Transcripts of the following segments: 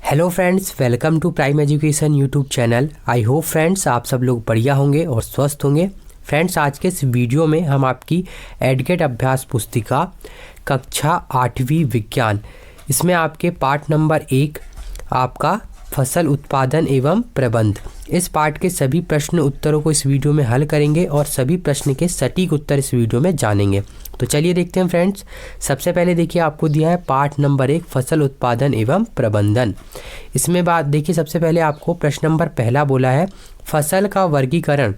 Hello friends, welcome to prime education YouTube channel. I hope friends आप सब लोग बढ़िया होंगे और स्वस्थ होंगे। फ्रेंड्स, आज के इस वीडियो में हम आपकी एडगेट अभ्यास पुस्तिका कक्षा 8वीं विज्ञान, इसमें आपके पाठ नंबर 1 आपका फसल उत्पादन एवं प्रबंध, इस पाठ के सभी प्रश्न उत्तरों को इस वीडियो में हल करेंगे और सभी प्रश्न के सटीक उत्तर इस वीडियो में जानेंगे। तो चलिए देखते हैं फ्रेंड्स। सबसे पहले देखिए, आपको दिया है पाठ नंबर 1 फसल उत्पादन एवं प्रबंधन। इसमें बात देखिए, सबसे पहले आपको प्रश्न नंबर पहला बोला है फसल का वर्गीकरण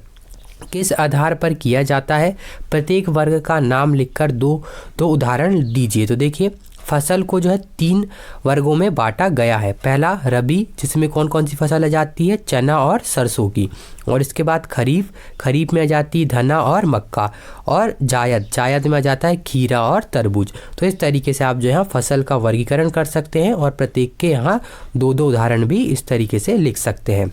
किस आधार पर किया जाता है, प्रत्येक वर्ग का नाम लिखकर दो उदाहरण दीजिए। तो देखिए, फसल को जो है 3 वर्गों में बांटा गया है। पहला रबी, जिसमें कौन कौन सी फसल आ जाती है, चना और सरसों की। और इसके बाद खरीफ में आ जाती है धना और मक्का। और जायद में आ जाता है खीरा और तरबूज। तो इस तरीके से आप जो है फसल का वर्गीकरण कर सकते हैं और प्रत्येक के यहाँ 2 उदाहरण भी इस तरीके से लिख सकते हैं।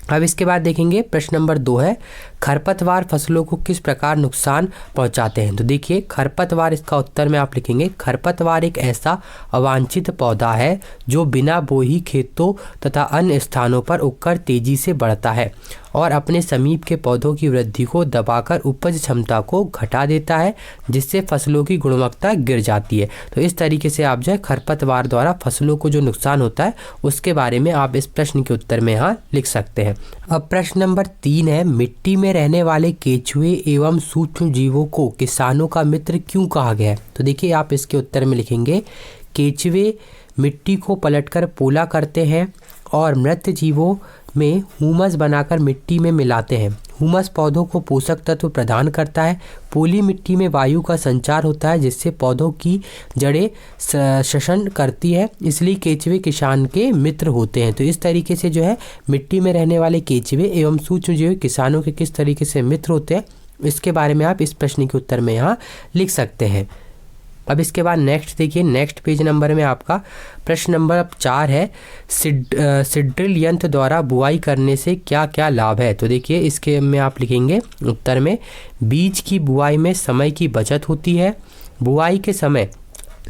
अब इसके बाद देखेंगे प्रश्न नंबर 2 है खरपतवार फसलों को किस प्रकार नुकसान पहुंचाते हैं। तो देखिए, खरपतवार, इसका उत्तर में आप लिखेंगे खरपतवार एक ऐसा अवांछित पौधा है जो बिना बोई ही खेतों तथा अन्य स्थानों पर उगकर तेजी से बढ़ता है और अपने समीप के पौधों की वृद्धि को दबाकर उपज क्षमता को घटा देता है, जिससे फसलों की गुणवत्ता गिर जाती है। तो इस तरीके से आप जो है खरपतवार द्वारा फसलों को जो नुकसान होता है उसके बारे में आप इस प्रश्न के उत्तर में यहाँ लिख सकते हैं। अब प्रश्न नंबर 3 है मिट्टी में रहने वाले केंचुए एवं सूक्ष्म जीवों को किसानों का मित्र क्यों कहा गया है। तो देखिए, आप इसके उत्तर में लिखेंगे केंचुए मिट्टी को पलटकर पोला करते हैं और मृत जीवों में हुमस बनाकर मिट्टी में मिलाते हैं। हुमस पौधों को पोषक तत्व प्रदान करता है। पोली मिट्टी में वायु का संचार होता है, जिससे पौधों की जड़ें श्वसन करती है, इसलिए केंचुए किसान के मित्र होते हैं। तो इस तरीके से जो है मिट्टी में रहने वाले केंचुए एवं सूक्ष्म जीव किसानों के किस तरीके से मित्र होते हैं, इसके बारे में आप इस प्रश्न के उत्तर में यहाँ लिख सकते हैं। अब इसके बाद नेक्स्ट देखिए, नेक्स्ट पेज नंबर में आपका प्रश्न नंबर 4 है सीड्रिल यंत्र द्वारा बुआई करने से क्या क्या लाभ है। तो देखिए, इसके में आप लिखेंगे उत्तर में बीज की बुआई में समय की बचत होती है, बुआई के समय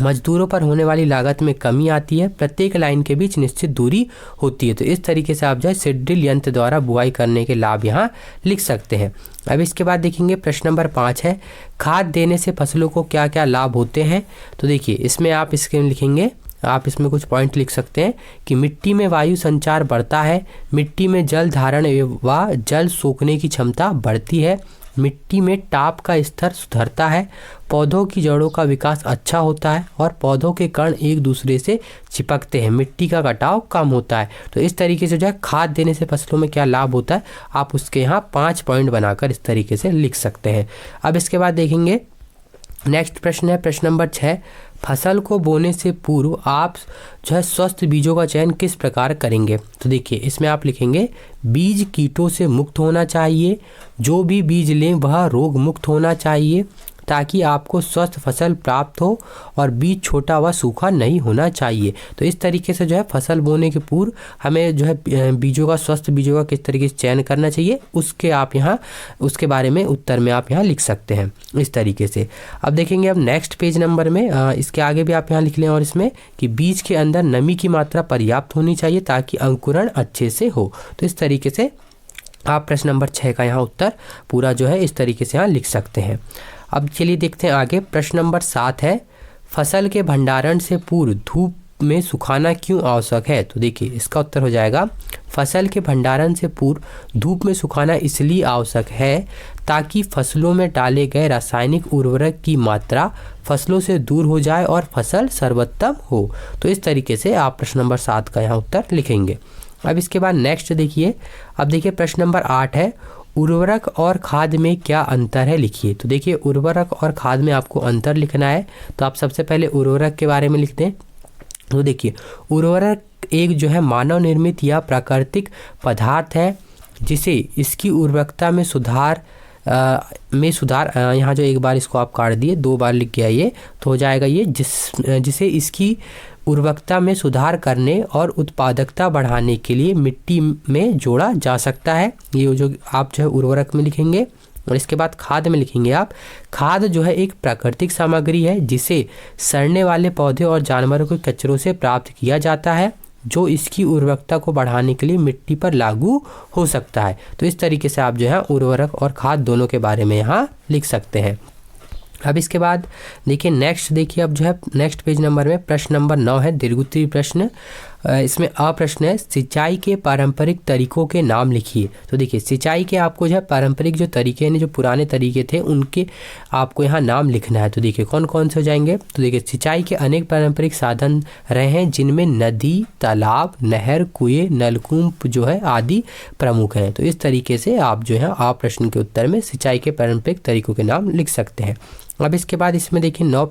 मजदूरों पर होने वाली लागत में कमी आती है, प्रत्येक लाइन के बीच निश्चित दूरी होती है। तो इस तरीके से आप जो है सीड्रिल यंत्र द्वारा बुआई करने के लाभ यहाँ लिख सकते हैं। अब इसके बाद देखेंगे प्रश्न नंबर 5 है खाद देने से फसलों को क्या क्या लाभ होते हैं। तो देखिए, इसमें आप इसके लिखेंगे, आप इसमें कुछ पॉइंट लिख सकते हैं कि मिट्टी में वायु संचार बढ़ता है, मिट्टी में जल धारण व जल सोखने की क्षमता बढ़ती है, मिट्टी में टाप का स्तर सुधरता है, पौधों की जड़ों का विकास अच्छा होता है और पौधों के कण एक दूसरे से चिपकते हैं, मिट्टी का कटाव कम होता है। तो इस तरीके से जो है खाद देने से फसलों में क्या लाभ होता है, आप उसके यहाँ 5 पॉइंट बनाकर इस तरीके से लिख सकते हैं। अब इसके बाद देखेंगे नेक्स्ट प्रश्न है प्रश्न नंबर 6 फसल को बोने से पूर्व आप जो है स्वस्थ बीजों का चयन किस प्रकार करेंगे। तो देखिए, इसमें आप लिखेंगे बीज कीटों से मुक्त होना चाहिए, जो भी बीज लें वह रोग मुक्त होना चाहिए ताकि आपको स्वस्थ फसल प्राप्त हो और बीज छोटा व सूखा नहीं होना चाहिए। तो इस तरीके से जो है फसल बोने के पूर्व हमें जो है बीजों का, स्वस्थ बीजों का किस तरीके से चयन करना चाहिए, उसके आप यहाँ उसके बारे में उत्तर में आप यहाँ लिख सकते हैं इस तरीके से। अब देखेंगे, अब नेक्स्ट पेज नंबर में इसके आगे भी आप यहाँ लिख लें और इसमें कि बीज के अंदर नमी की मात्रा पर्याप्त होनी चाहिए ताकि अंकुरण अच्छे से हो। तो इस तरीके से आप प्रश्न नंबर 6 का यहाँ उत्तर पूरा जो है इस तरीके से यहाँ लिख सकते हैं। अब चलिए देखते हैं आगे, प्रश्न नंबर 7 है फसल के भंडारण से पूर्व धूप में सुखाना क्यों आवश्यक है। तो देखिए, इसका उत्तर हो जाएगा फसल के भंडारण से पूर्व धूप में सुखाना इसलिए आवश्यक है ताकि फसलों में डाले गए रासायनिक उर्वरक की मात्रा फसलों से दूर हो जाए और फसल सर्वोत्तम हो। तो इस तरीके से आप प्रश्न नंबर 7 का यहाँ उत्तर लिखेंगे। अब इसके बाद नेक्स्ट देखिए, अब देखिए प्रश्न नंबर 8 है उर्वरक और खाद में क्या अंतर है, लिखिए। तो देखिए, उर्वरक और खाद में आपको अंतर लिखना है। तो आप सबसे पहले उर्वरक के बारे में लिखते हैं। तो देखिए, उर्वरक एक जो है मानव निर्मित या प्राकृतिक पदार्थ है जिसे इसकी उर्वरकता में सुधार यहाँ जो एक बार इसको आप काट दिए, 2 बार लिख गया ये, तो हो जाएगा ये जिसे इसकी उर्वरकता में सुधार करने और उत्पादकता बढ़ाने के लिए मिट्टी में जोड़ा जा सकता है। ये जो आप जो है उर्वरक में लिखेंगे। और इसके बाद खाद में लिखेंगे आप, खाद जो है एक प्राकृतिक सामग्री है जिसे सड़ने वाले पौधे और जानवरों के कचरों से प्राप्त किया जाता है। जो इसकी उर्वरकता को बढ़ाने के लिए मिट्टी पर लागू हो सकता है। तो इस तरीके से आप जो है उर्वरक और खाद दोनों के बारे में यहाँ लिख सकते हैं। अब इसके बाद देखिए नेक्स्ट, देखिए अब जो है नेक्स्ट पेज नंबर में प्रश्न नंबर 9 है दीर्घोत्तरीय प्रश्न। इसमें अ प्रश्न है सिंचाई के पारंपरिक तरीकों के नाम लिखिए। तो देखिए सिंचाई के आपको जो है पारंपरिक जो तरीके हैं, जो पुराने तरीके थे, उनके आपको यहाँ नाम लिखना है। तो देखिए कौन कौन से हो जाएंगे। तो देखिए सिंचाई के अनेक पारंपरिक साधन रहे हैं, जिनमें नदी, तालाब, नहर, कुएं, नलकूप जो है आदि प्रमुख हैं। तो इस तरीके से आप जो है आप प्रश्न के उत्तर में सिंचाई के पारंपरिक तरीकों के नाम लिख सकते हैं। अब इसके बाद इसमें देखिए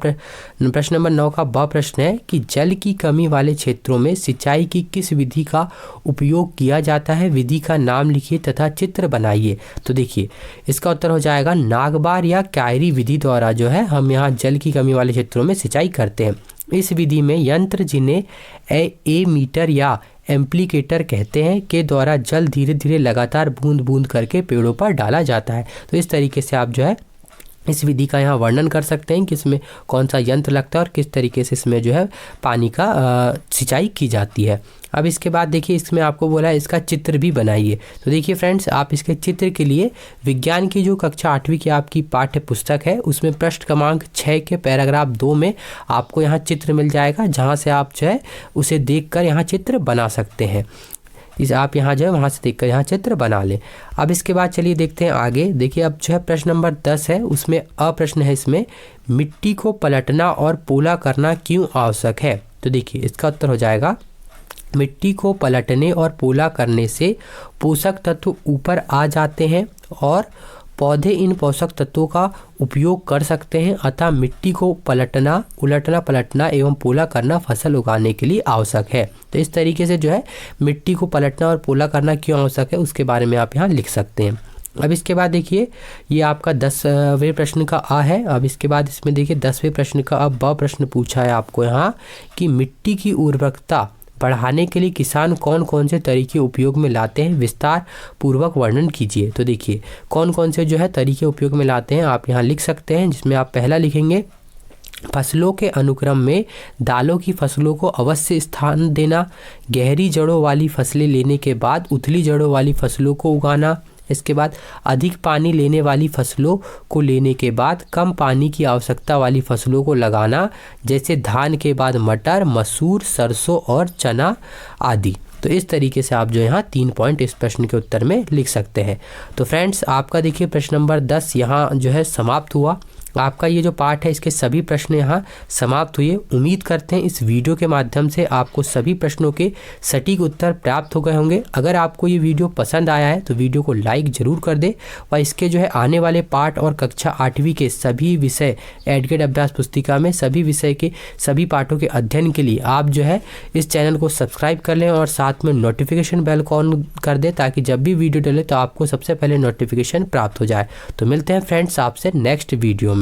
प्रश्न नंबर 9 का ब प्रश्न है कि जल की कमी वाले क्षेत्रों में सिंचाई की किस विधि का उपयोग किया जाता है, विधि का नाम लिखिए तथा चित्र बनाइए। तो देखिए इसका उत्तर हो जाएगा नागबार या क्यारी विधि द्वारा जो है हम यहाँ जल की कमी वाले क्षेत्रों में सिंचाई करते हैं। इस विधि में यंत्र, जिन्हें एमीटर या एम्प्लीकेटर कहते हैं, के द्वारा जल धीरे धीरे लगातार बूंद बूंद करके पेड़ों पर डाला जाता है। तो इस तरीके से आप जो है इस विधि का यहाँ वर्णन कर सकते हैं कि इसमें कौन सा यंत्र लगता है और किस तरीके से इसमें जो है पानी का सिंचाई की जाती है। अब इसके बाद देखिए इसमें आपको बोला है इसका चित्र भी बनाइए। तो देखिए फ्रेंड्स, आप इसके चित्र के लिए विज्ञान की जो कक्षा 8वीं की आपकी पाठ्य पुस्तक है, उसमें पृष्ठ क्रमांक 6 के पैराग्राफ 2 में आपको यहाँ चित्र मिल जाएगा, जहाँ से आप जो है उसे देखकर यहाँ चित्र बना सकते हैं। इस आप यहाँ जो है वहाँ से देखकर यहाँ चित्र बना लें। अब इसके बाद चलिए देखते हैं आगे। देखिए अब जो है प्रश्न नंबर 10 है, उसमें अ प्रश्न है, इसमें मिट्टी को पलटना और पोला करना क्यों आवश्यक है। तो देखिए इसका उत्तर हो जाएगा मिट्टी को पलटने और पोला करने से पोषक तत्व ऊपर आ जाते हैं और पौधे इन पोषक तत्वों का उपयोग कर सकते हैं। अतः मिट्टी को उलटना पलटना एवं पोला करना फसल उगाने के लिए आवश्यक है। तो इस तरीके से जो है मिट्टी को पलटना और पोला करना क्यों आवश्यक है उसके बारे में आप यहाँ लिख सकते हैं। अब इसके बाद देखिए ये आपका 10वें प्रश्न का आ है। अब इसके बाद इसमें देखिए 10वें प्रश्न का अब ब प्रश्न पूछा है आपको यहाँ कि मिट्टी की उर्वरकता बढ़ाने के लिए किसान कौन कौन से तरीके उपयोग में लाते हैं, विस्तार पूर्वक वर्णन कीजिए। तो देखिए कौन कौन से जो है तरीके उपयोग में लाते हैं आप यहाँ लिख सकते हैं, जिसमें आप पहला लिखेंगे फसलों के अनुक्रम में दालों की फसलों को अवश्य स्थान देना, गहरी जड़ों वाली फसलें लेने के बाद उथली जड़ों वाली फसलों को उगाना। इसके बाद अधिक पानी लेने वाली फसलों को लेने के बाद कम पानी की आवश्यकता वाली फसलों को लगाना, जैसे धान के बाद मटर, मसूर, सरसों और चना आदि। तो इस तरीके से आप जो यहाँ 3 पॉइंट इस प्रश्न के उत्तर में लिख सकते हैं। तो फ्रेंड्स आपका देखिए प्रश्न नंबर 10 यहाँ जो है समाप्त हुआ। आपका ये जो पाठ है इसके सभी प्रश्न यहाँ समाप्त हुए। उम्मीद करते हैं इस वीडियो के माध्यम से आपको सभी प्रश्नों के सटीक उत्तर प्राप्त हो गए होंगे। अगर आपको ये वीडियो पसंद आया है तो वीडियो को लाइक ज़रूर कर दे व इसके जो है आने वाले पाठ और कक्षा 8वीं के सभी विषय एडगेट अभ्यास पुस्तिका में सभी विषय के सभी पाठों के अध्ययन के लिए आप जो है इस चैनल को सब्सक्राइब कर लें और साथ में नोटिफिकेशन बेल को ऑन कर दें, ताकि जब भी वीडियो डले तो आपको सबसे पहले नोटिफिकेशन प्राप्त हो जाए। तो मिलते हैं फ्रेंड्स आपसे नेक्स्ट वीडियो में।